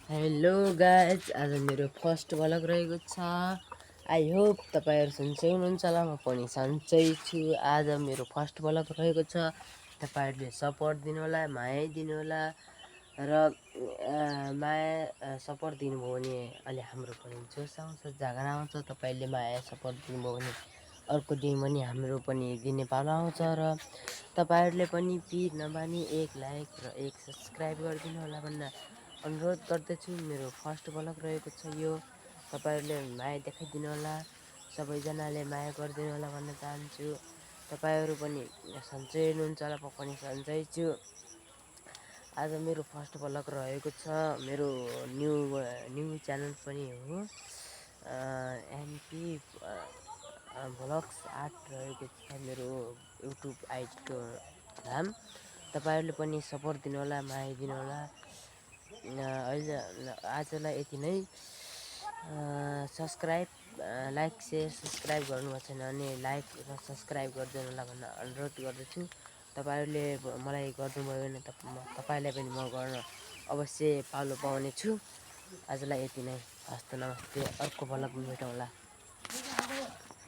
Hello guys, आज मेरो first vlog रहेको छ। आई होप तपाईँहरू सन्चै हुनुहुन्छ होला, म पनि सन्चै छु। आज मेरो फर्स्ट भ्लग रहेको छ। तपाईँहरूले सपोर्ट दिनुहोला, माया दिनुहोला र माया सपोर्ट दिनुभयो भने अलि हाम्रो पनि जोस आउँछ, जाँगर आउँछ। तपाईँले माया सपोर्ट दिनुभयो भने अर्को दिन पनि हाम्रो पनि दिने पालो आउँछ। र तपाईँहरूले पनि पिर नमानी एक लाइक र एक सब्सक्राइब गरिदिनु होला भन्न अनुरोध गर्दछु। मेरो फर्स्ट भ्लग रहेको छ यो। तपाईँहरूले माया देखाइदिनु होला, सबैजनाले माया गरिदिनु होला भन्न चाहन्छु। तपाईँहरू पनि सन्चै हुनुहुन्छ होला, म पनि सन्चै छु। आज मेरो फर्स्ट भ्लग रहेको छ। मेरो न्यू च्यानल पनि हो, एनपी भ्लग्स 8 रहेको छ मेरो युट्युब आइडीको नाम। तपाईँहरूले पनि सपोर्ट दिनु होला, माया दिनु होला। अहिले आजलाई यति नै। लाइक सेयर सब्सक्राइब गर्नुभएको छैन भने लाइक र सब्सक्राइब गरिदिनु होला भन्न अनुरोध गर्दछु। तपाईँहरूले मलाई गर्नुभयो भने तपाईँलाई पनि म गर्न अवश्य पालो पाउने छु। आजलाई यति नै। हस्त नमस्ते, अर्को भ्लगमा भेटौँला।